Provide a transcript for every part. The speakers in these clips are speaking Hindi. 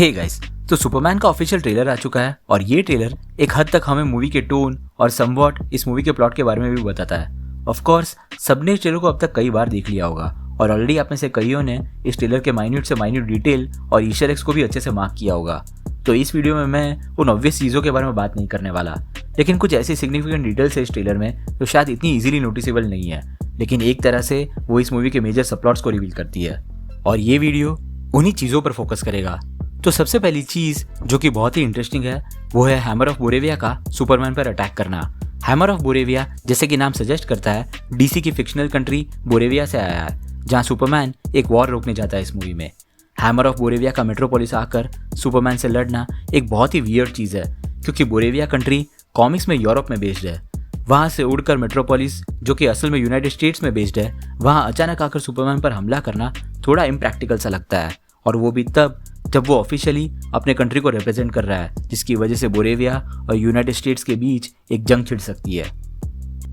हे गाइस, तो सुपरमैन का ऑफिशियल ट्रेलर आ चुका है और ये ट्रेलर एक हद तक हमें मूवी के टोन और समवॉट इस मूवी के प्लॉट के बारे में भी बताता है। ऑफ कोर्स सबने इस ट्रेलर को अब तक कई बार देख लिया होगा और ऑलरेडी आप में से कईयों ने इस ट्रेलर के माइन्यूट से माइन्यूट डिटेल और ईस्टर एग्स को भी अच्छे से मार्क किया होगा। तो इस वीडियो में मैं उन ऑब्वियस चीज़ों के बारे में बात नहीं करने वाला, लेकिन कुछ ऐसी सिग्निफिकेंट डिटेल्स है इस ट्रेलर में जो शायद इतनी ईजिली नोटिसेबल नहीं है, लेकिन एक तरह से वो इस मूवी के मेजर सबप्लॉट्स को रिवील करती है और ये वीडियो उन्हीं चीज़ों पर फोकस करेगा। तो सबसे पहली चीज़ जो कि बहुत ही इंटरेस्टिंग है वो है हैमर ऑफ बोरेविया का सुपरमैन पर अटैक करना। हैमर ऑफ बोरेविया जैसे कि नाम सजेस्ट करता है डीसी की फिक्शनल कंट्री बोरेविया से आया है, जहां सुपरमैन एक वॉर रोकने जाता है। इस मूवी में हैमर ऑफ बोरेविया का मेट्रोपोलिस आकर सुपरमैन से लड़ना एक बहुत ही वियर्ड चीज़ है, क्योंकि बोरेविया कंट्री कॉमिक्स में यूरोप में बेस्ड है। वहाँ से उड़कर मेट्रोपोलिस जो कि असल में यूनाइटेड स्टेट्स में बेस्ड है, वहाँ अचानक आकर सुपरमैन पर हमला करना थोड़ा इम्प्रैक्टिकल सा लगता है, और वो भी तब जब वो ऑफिशियली अपने कंट्री को रिप्रेजेंट कर रहा है, जिसकी वजह से बोरेविया और यूनाइटेड स्टेट्स के बीच एक जंग छिड़ सकती है।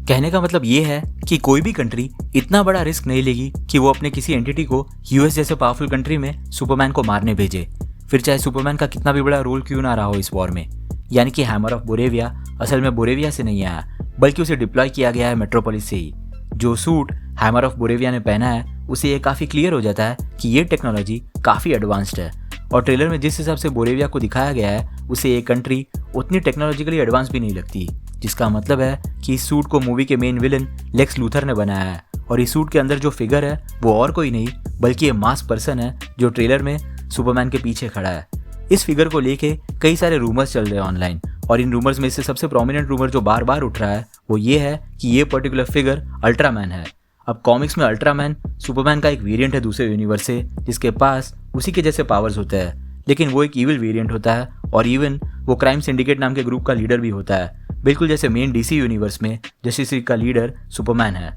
कहने का मतलब ये है कि कोई भी कंट्री इतना बड़ा रिस्क नहीं लेगी कि वो अपने किसी एंटिटी को यूएस जैसे पावरफुल कंट्री में सुपरमैन को मारने भेजे, फिर चाहे सुपरमैन का कितना भी बड़ा रोल क्यों ना रहा हो इस वॉर में। यानी कि हैमर ऑफ बोरेविया असल में बोरेविया से नहीं आया, बल्कि उसे डिप्लॉय किया गया है मेट्रोपोलिस से ही। जो सूट हैमर ऑफ बोरेविया ने पहना है उसे ये काफ़ी क्लियर हो जाता है कि ये टेक्नोलॉजी काफ़ी एडवांस्ड है, और ट्रेलर में जिस हिसाब से बोरेविया को दिखाया गया है उसे ये कंट्री उतनी टेक्नोलॉजिकली एडवांस भी नहीं लगती, जिसका मतलब है कि इस सूट को मूवी के मेन विलन लेक्स लूथर ने बनाया है, और इस सूट के अंदर जो फिगर है वो और कोई नहीं बल्कि ये मास्क पर्सन है जो ट्रेलर में सुपरमैन के पीछे खड़ा है। इस फिगर को लेके कई सारे रूमर्स चल रहे हैं ऑनलाइन, और इन रूमर्स में से सबसे प्रोमिनेंट रूमर जो बार बार उठ रहा है वो ये है कि ये पर्टिकुलर फिगर अल्ट्रामैन है। अब कॉमिक्स में अल्ट्रामैन सुपरमैन का एक वेरिएंट है दूसरे यूनिवर्स से, जिसके पास उसी के जैसे पावर्स होते हैं, लेकिन वो एक इविल वेरिएंट होता है, और इवन वो क्राइम सिंडिकेट नाम के ग्रुप का लीडर भी होता है, बिल्कुल जैसे मेन डीसी यूनिवर्स में जस्टिस लीग का लीडर सुपरमैन है।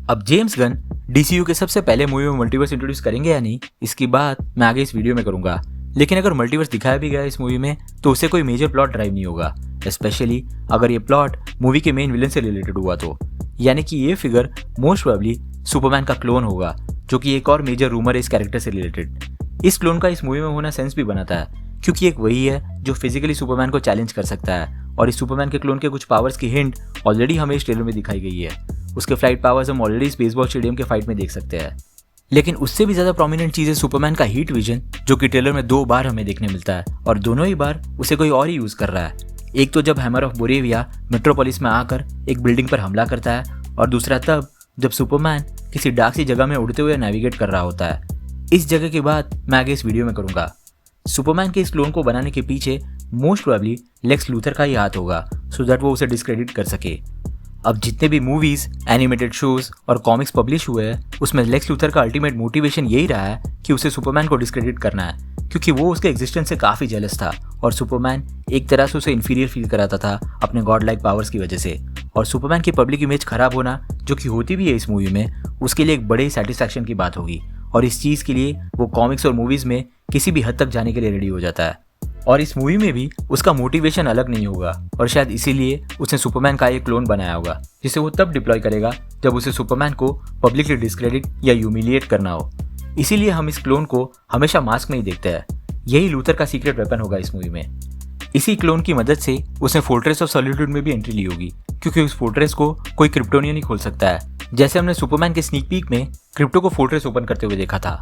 अब जेम्स गन डीसीयू के सबसे पहले मूवी में मल्टीवर्स इंट्रोड्यूस करेंगे या नहीं, इसकी बात मैं आगे इस वीडियो में करूंगा, लेकिन अगर मल्टीवर्स दिखाया भी गया इस मूवी में तो उससे कोई मेजर प्लॉट ड्राइव नहीं होगा, स्पेशली अगर ये प्लॉट मूवी के मेन विलन से रिलेटेड हुआ तो। यानी कि ये फिगर मोस्ट प्रोबेबली सुपरमैन का क्लोन होगा, जो कि एक और मेजर रूमर है इस कैरेक्टर से रिलेटेड। इस क्लोन का इस मूवी में होना सेंस भी बनाता है, क्योंकि एक वही है जो फिजिकली सुपरमैन को चैलेंज कर सकता है, और इस सुपरमैन के क्लोन के कुछ पावर्स की हिंट ऑलरेडी हमें इस ट्रेलर में दिखाई गई है। उसके फ्लाइट पावर्स हम ऑलरेडी इस बेसबॉल स्टेडियम के फाइट में देख सकते हैं, लेकिन उससे भी ज्यादा प्रोमिनेंट चीज है सुपरमैन का हीट विजन, जो कि ट्रेलर में 2 बार हमें देखने मिलता है, और दोनों ही बार उसे कोई और ही यूज कर रहा है। एक तो जब हैमर ऑफ बोरेविया मेट्रोपोलिस में आकर एक बिल्डिंग पर हमला करता है, और दूसरा तब जब सुपरमैन किसी डार्क सी जगह में उड़ते हुए नेविगेट कर रहा होता है। इस जगह की बात मैं आगे इस वीडियो में करूंगा। सुपरमैन के इस क्लोन को बनाने के पीछे मोस्ट प्रोबेबली लेक्स लूथर का ही हाथ होगा, सो दैट वो उसे डिस्क्रेडिट कर सके। अब जितने भी मूवीज, एनिमेटेड शोज और कॉमिक्स पब्लिश हुए हैं उसमें लेक्स लूथर का अल्टीमेट मोटिवेशन यही रहा है कि उसे सुपरमैन को डिस्क्रेडिट करना है, क्योंकि वो उसके एग्जिस्टेंस से काफ़ी जेलस था, और सुपरमैन एक तरह से उसे इन्फीरियर फील कराता था अपने गॉड लाइक पावर्स की वजह से। और सुपरमैन की पब्लिक इमेज खराब होना, जो कि होती भी है इस मूवी में, उसके लिए एक बड़े सेटिस्फैक्शन की बात होगी, और इस चीज़ के लिए वो कॉमिक्स और मूवीज़ में किसी भी हद तक जाने के लिए रेडी हो जाता है। और इस मूवी में भी उसका मोटिवेशन अलग नहीं होगा, और शायद इसीलिए उसने सुपरमैन का एक क्लोन बनाया होगा, जिसे वो तब डिप्लॉय करेगा जब उसे सुपरमैन को पब्लिकली डिस्क्रेडिट या ह्यूमिलिएट करना हो। इसीलिए हम इस क्लोन को हमेशा मास्क में ही देखते हैं। यही लूथर का सीक्रेट वेपन होगा इस मूवी में। इसी क्लोन की मदद से उसने फोर्ट्रेस ऑफ सॉलिट्यूड में भी एंट्री ली होगी, क्योंकि उस फोर्ट्रेस को कोई क्रिप्टोनियन ही खोल सकता है, जैसे हमने सुपरमैन के स्नीक पीक में क्रिप्टो को फोर्ट्रेस ओपन करते हुए देखा था।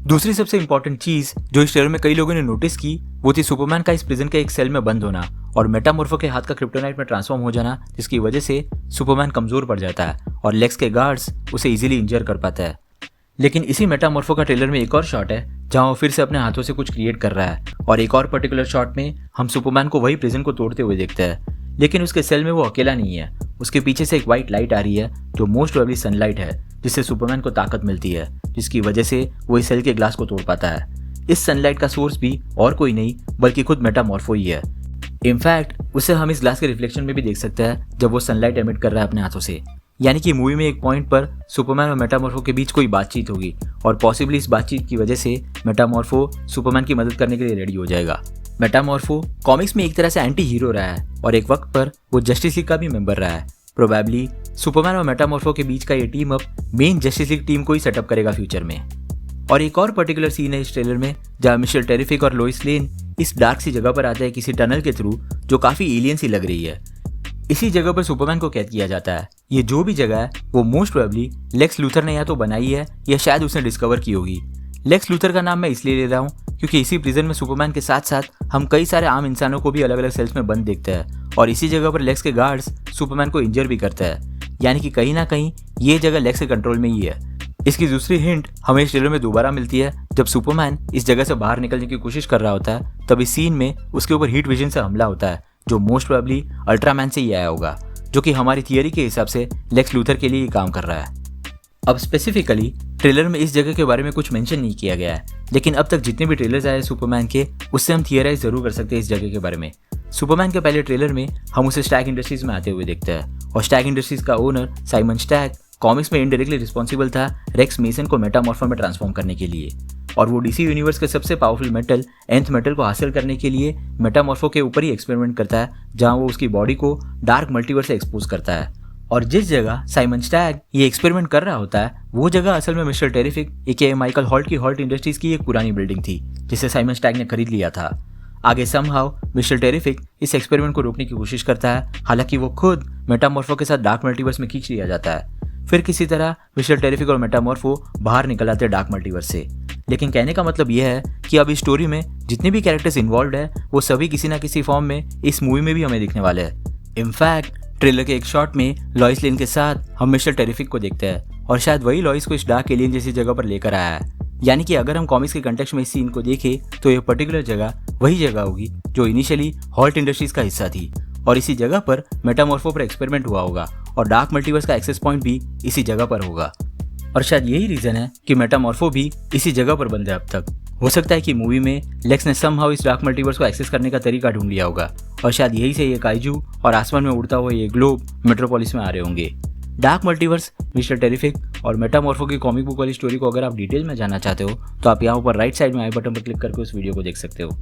दूसरी सबसे इंपॉर्टेंट चीज जो इस ट्रेलर में कई लोगों ने नोटिस की वो थी सुपरमैन का इस प्रिजन के एक सेल में बंद होना और मेटामॉर्फो के हाथ का क्रिप्टोनाइट में ट्रांसफॉर्म हो जाना, जिसकी वजह से सुपरमैन कमजोर पड़ जाता है और लेक्स के गार्ड्स उसे इजीली इंजर कर पाता है। लेकिन इसी मेटामॉर्फो का ट्रेलर में एक और शॉट है जहां वो फिर से अपने हाथों से कुछ क्रिएट कर रहा है, और एक और पर्टिकुलर शॉट में हम सुपरमैन को वही प्रिजन को तोड़ते हुए देखते हैं, लेकिन उसके सेल में वो अकेला नहीं है। उसके पीछे से एक व्हाइट लाइट आ रही है जो मोस्ट प्रोबेबली सनलाइट है, जिससे सुपरमैन को ताकत मिलती है, जिसकी वजह से वो इस सेल के ग्लास को तोड़ पाता है। इस सनलाइट का सोर्स भी और कोई नहीं बल्कि खुद मेटामॉर्फो ही है। इनफैक्ट उसे हम इस ग्लास के रिफ्लेक्शन में भी देख सकते हैं जब वो सनलाइट एमिट कर रहा है अपने हाथों से। यानी कि मूवी में एक पॉइंट पर सुपरमैन और मेटामॉर्फो के बीच कोई बातचीत होगी, और पॉसिबली इस बातचीत की वजह से मेटामॉर्फो सुपरमैन की मदद करने के लिए रेडी हो जाएगा। मेटामॉर्फो कॉमिक्स में एक तरह से एंटी हीरो रहा है, और एक वक्त पर वो जस्टिस लीग का भी मेंबर रहा है। प्रोबेबली सुपरमैन और मेटामॉर्फो के बीच का ये team up main justice league team को ही सेटअप करेगा फ्यूचर में। और एक और पर्टिकुलर सीन है इस ट्रेलर में जहाँ मिस्टर टेरिफिक और लोइस लेन इस डार्क सी जगह पर आते हैं किसी टनल के थ्रू जो काफी एलियन सी लग रही है। इसी जगह पर सुपरमैन को कैद किया जाता है। ये जो भी जगह है वो मोस्ट प्रोबेबली लेक्स लूथर ने या तो बनाई है या शायद उसने डिस्कवर की होगी। लेक्स लूथर का नाम मैं इसलिए ले रहा हूँ क्योंकि इसी प्रिजन में सुपरमैन के साथ साथ हम कई सारे आम इंसानों को भी अलग अलग सेल्स में बंद देखते हैं और इसी जगह पर लेक्स के गार्ड्स सुपरमैन को इंजर भी करते हैं, यानी कि कहीं ना कहीं ये जगह लेक्स के कंट्रोल में ही है। इसकी दूसरी हिंट हमें इस ट्रेलर में दोबारा मिलती है जब सुपरमैन इस जगह से बाहर निकलने की कोशिश कर रहा होता है, तब इस सीन में उसके ऊपर हीट विजन से हमला होता है जो मोस्ट प्रोबेबली अल्ट्रामैन से ही आया होगा, जो कि हमारी थियरी के हिसाब से लेक्स लूथर के लिए काम कर रहा है। अब स्पेसिफिकली ट्रेलर में इस जगह के बारे में कुछ मेंशन नहीं किया गया है, लेकिन अब तक जितने भी ट्रेलर्स आए सुपरमैन के उससे हम थियराइज जरूर कर सकते हैं इस जगह के बारे में। सुपरमैन के पहले ट्रेलर में हम उसे स्टैग इंडस्ट्रीज में आते हुए देखते हैं और स्टैग इंडस्ट्रीज का ओनर साइमन स्टैग कॉमिक्स में इनडायरेक्टली रिस्पॉन्सिबल था रेक्स मेसन को मेटामॉर्फो में ट्रांसफॉर्म करने के लिए, और वो डीसी यूनिवर्स के सबसे पावरफुल मेटल एंथ मेटल को हासिल करने के लिए मेटामॉर्फो के ऊपर ही एक्सपेरिमेंट करता है जहां वो उसकी बॉडी को डार्क मल्टीवर्स से एक्सपोज करता है। और जिस जगह साइमन स्टैग ये एक्सपेरिमेंट कर रहा होता है वो जगह असल में मिस्टर टेरिफिक एके माइकल हॉल्ट की हॉल्ट इंडस्ट्रीज की एक पुरानी बिल्डिंग थी जिसे साइमन स्टैग ने खरीद लिया था। आगे समहाउ मिस्टर टेरिफिक इस एक्सपेरिमेंट को रोकने की कोशिश करता है, हालांकि वो खुद मेटामॉर्फो के साथ डार्क मल्टीवर्स में खींच लिया जाता है। फिर किसी तरह मिस्टर टेरिफिक और मेटामॉर्फो बाहर निकल आते हैं डार्क मल्टीवर्स से। लेकिन कहने का मतलब यह है कि अब इस स्टोरी में जितने भी कैरेक्टर्स इन्वॉल्व है वो सभी किसी ना किसी फॉर्म में इस मूवी में भी हमें दिखने वाले हैं। इनफैक्ट ट्रेलर के एक शॉट में लॉइस लेन के साथ हम मिस्टर टेरिफिक को देखते हैं और शायद वही लॉइस को इस डार्क एलियन जैसी जगह पर लेकर आया है। यानी कि अगर हम कॉमिक्स के कंटेक्स्ट में इस सीन को देखें तो यह पर्टिकुलर जगह वही जगह होगी जो इनिशियली हॉल्ट इंडस्ट्रीज का हिस्सा थी और इसी जगह पर मेटामॉर्फो पर एक्सपेरिमेंट हुआ होगा और डार्क मल्टीवर्स का एक्सेस पॉइंट भी इसी जगह पर होगा। और शायद यही रीजन है कि मेटामॉर्फो भी इसी जगह पर बंद है अब तक। हो सकता है कि मूवी में लेक्स ने समहाउ इस डार्क मल्टीवर्स को एक्सेस करने का तरीका ढूंढ लिया होगा और शायद यही से ये काइजू और आसमान में उड़ता हुआ ये ग्लोब मेट्रोपोलिस में आ रहे होंगे। डार्क मल्टीवर्स, मिस्टर टेरिफिक और मेटामॉर्फो की कॉमिक बुक वाली स्टोरी को अगर आप डिटेल में जानना चाहते हो तो आप यहाँ ऊपर राइट साइड में आई बटन पर क्लिक करके उस वीडियो को देख सकते हो।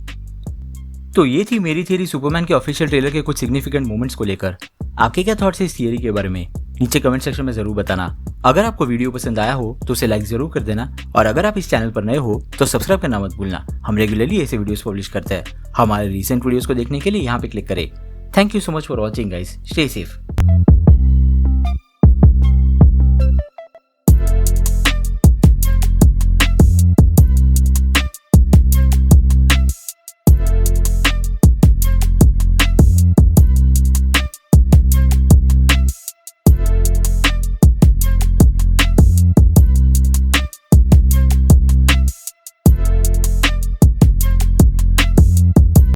तो ये थी मेरी थियरी सुपरमैन के ऑफिशियल ट्रेलर के कुछ सिग्निफिकेंट मोमेंट्स को लेकर। आपके क्या थॉट्स है इस थियरी के बारे में नीचे कमेंट सेक्शन में जरूर बताना। अगर आपको वीडियो पसंद आया हो तो उसे लाइक जरूर कर देना और अगर आप इस चैनल पर नए हो तो सब्सक्राइब करना मत भूलना। हम रेगुलरली ऐसे वीडियोस पब्लिश करते हैं। हमारे रीसेंट वीडियोस को देखने के लिए यहाँ पे क्लिक करें। Thank you so much for watching guys. Stay safe.